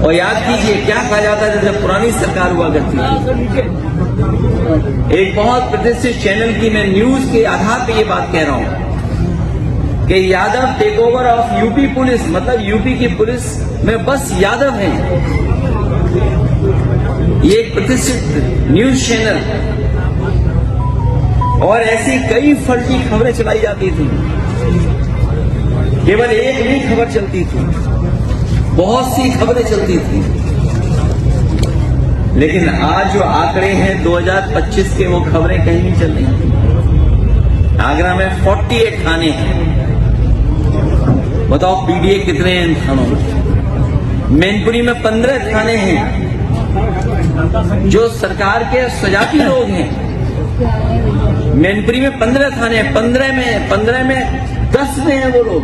और याद कीजिए क्या कहा जाता है जब पुरानी सरकार हुआ करती थी। एक बहुत प्रतिष्ठित चैनल की मैं न्यूज के आधार पे ये बात कह रहा हूं कि Yadav take over of UP police, मतलब यूपी की पुलिस में बस यादव हैं। ये एक प्रतिष्ठित न्यूज चैनल, और ऐसी कई फर्जी खबरें चलाई जाती थी। केवल एक नहीं खबर चलती थी, बहुत सी खबरें चलती थी। लेकिन आज जो आंकड़े हैं 2025 के, वो खबरें कहीं नहीं चल रही। आगरा में 48 थाने हैं, बताओ पीडीए कितने हैं इन थानों में। मैनपुरी में 15 थाने हैं जो सरकार के सजाती लोग हैं। मैनपुरी में 15 थाने हैं, 15 में 10 में हैं वो लोग।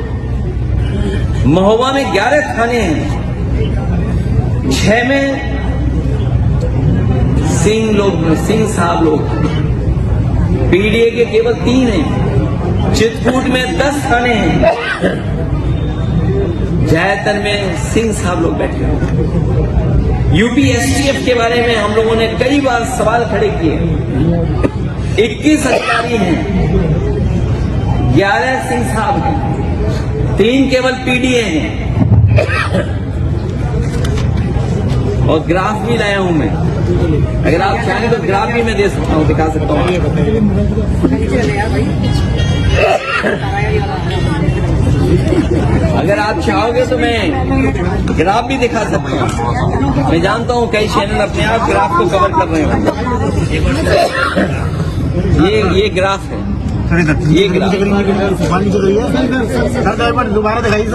महोबा में 11 थाने हैं, 6 में सिंह साहब लोग। पीडीए के केवल 3 हैं। चित्रकूट में 10 थाने हैं, जयतर में सिंह साहब लोग बैठे हैं। यूपी एसटीएफ के बारे में हम लोगों ने कई बार सवाल खड़े किए। 21 अधिकारी हैं, 11 सिंह साहब हैं, 3 केवल पीडीए हैं। और ग्राफ भी लाया हूं मैं, अगर आप चाहें तो ग्राफ भी मैं दे सकता हूं, दिखा सकता हूं। अगर आप चाहोगे तो मैं ग्राफ भी दिखा सकता हूं। मैं जानता हूं कई चैनल अपने आप ग्राफ को कवर कर रहे हैं। ये ग्राफ है, ये ग्राफ दोबारा दिखाइए।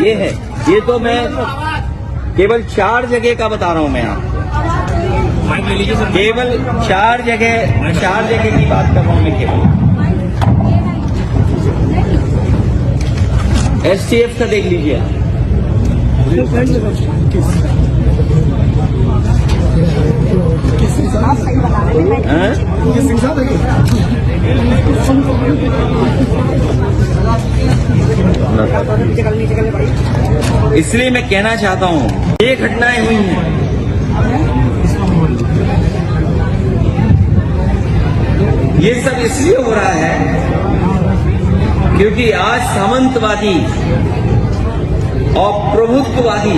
ये है, ये तो मैं केवल 4 जगह का बता रहा हूं मैं आपको। केवल 4 जगह की बात कर रहा हूं मैं केवल। एसटीएफ का देख लीजिए, इसलिए मैं कहना चाहता हूं ये घटनाएं हुई हैं। ये सब इसलिए हो रहा है क्योंकि आज सामंतवादी और प्रभुत्ववादी,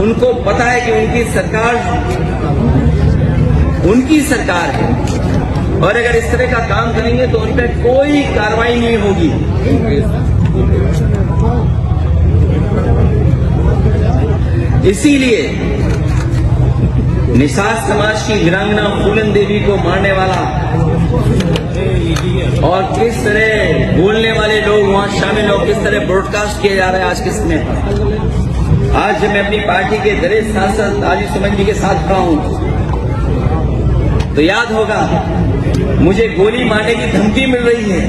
उनको पता है कि उनकी सरकार है, और अगर इस तरह का काम करेंगे तो उन पर कोई कार्रवाई नहीं होगी। इसीलिए निषाद समाज की वीरांगना फूलन देवी को मारने वाला और किस तरह बोलने वाले लोग वहां शामिल हो, किस तरह ब्रॉडकास्ट किया जा रहा है आज किस में। आज जब मैं अपनी पार्टी के दरेज सांसद आली सुमन जी के साथ खड़ा हूं तो याद होगा मुझे गोली मारने की धमकी मिल रही है।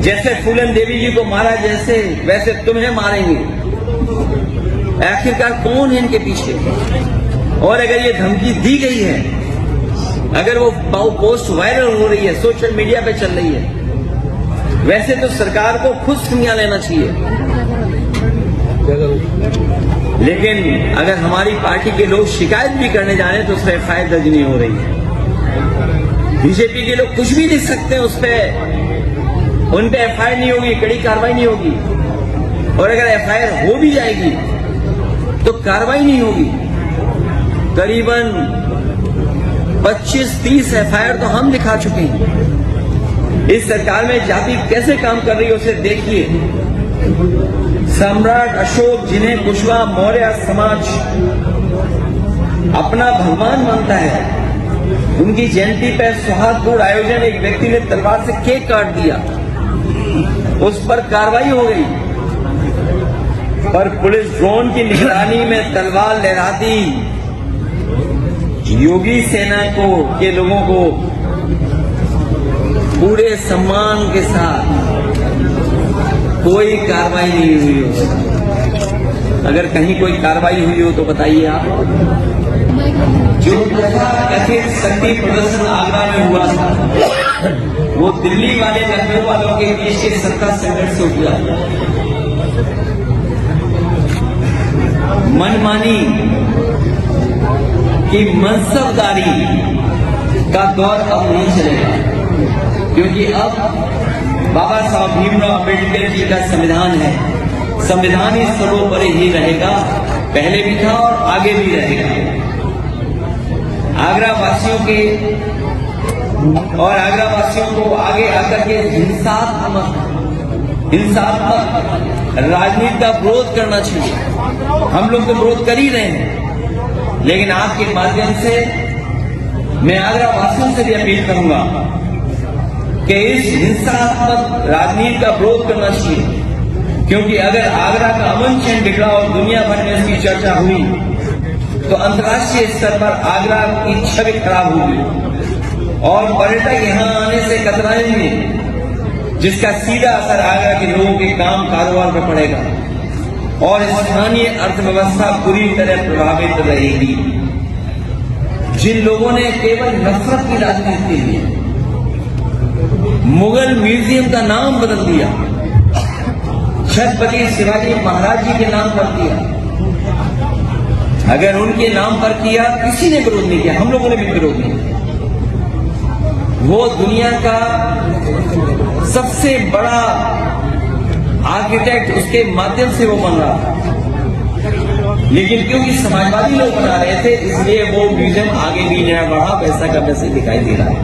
जैसे फूलन देवी जी को मारा जैसे वैसे तुम्हें मारेंगे। आखिरकार कौन है इनके पीछे? और अगर ये धमकी दी गई है, अगर वो पोस्ट वायरल हो रही है, सोशल मीडिया पे चल रही है, वैसे तो सरकार को खुद सुनिया लेना चाहिए। लेकिन अगर हमारी पार्टी के लोग शिकायत भी करने जा रहे हैं तो उस पर एफआईआर दर्ज नहीं हो रही है। बीजेपी के लोग कुछ भी लिख सकते हैं, उन पे एफआईआर नहीं होगी, कड़ी कार्रवाई नहीं होगी। और अगर एफआईआर हो भी जाएगी तो कार्रवाई नहीं होगी। करीबन 25-30 एफआईआर तो हम दिखा चुके हैं। इस सरकार में जाति कैसे काम कर रही है उसे देखिए। सम्राट अशोक, जिन्हें कुशवाहा मौर्य समाज अपना भगवान मानता है, उनकी जयंती पर सौहार्दपूर्ण आयोजन, एक व्यक्ति ने तलवार से केक काट दिया, उस पर कार्रवाई हो गई, पर पुलिस ड्रोन की निगरानी में तलवार लहराती योगी सेना के लोगों को पूरे सम्मान के साथ कोई कार्रवाई नहीं हुई हो। अगर कहीं कोई कार्रवाई हुई हो तो बताइए आप। जो कथित शक्ति प्रदर्शन आगरा में हुआ था वो दिल्ली वाले लखनऊ वालों के बीच के सत्ता संघर्ष से हुआ। कि मनसबदारी का दौर अब नहीं चलेगा, क्योंकि अब बाबा साहब भीमराव अम्बेडकर जी का संविधान है। संविधान ही सर्वोपरि ही रहेगा, पहले भी था और आगे भी रहेगा। आगरा वासियों को आगे आकर के हिंसात्मक राजनीति का विरोध करना चाहिए। हम लोग तो विरोध कर ही रहे हैं, लेकिन आपके माध्यम से मैं आगरा वासियों से भी अपील करूंगा कि इस हिंसात्मक राजनीति का विरोध करना चाहिए, क्योंकि अगर आगरा का अमन चैन बिगड़ा और दुनिया भर में इसकी चर्चा हुई तो अंतर्राष्ट्रीय स्तर पर आगरा की छवि खराब होगी और पर्यटक यहां आने से कतराएंगे, जिसका सीधा असर आगरा के लोगों के काम कारोबार पर पड़ेगा और स्थानीय अर्थव्यवस्था पूरी तरह प्रभावित रहेगी। जिन लोगों ने केवल नफरत की राजनीति के लिए मुगल म्यूजियम का नाम बदल दिया, छत्रपति शिवाजी महाराज जी के नाम पर किया, अगर उनके नाम पर किया, किसी ने विरोध नहीं किया, हम लोगों ने भी विरोध नहीं किया। वो दुनिया का सबसे बड़ा आर्किटेक्ट, उसके माध्यम से वो बन रहा था, लेकिन क्योंकि समाजवादी लोग बना रहे थे, इसलिए वो म्यूजियम आगे भी नया बढ़ा, वैसा का वैसे दिखाई दे रहा है।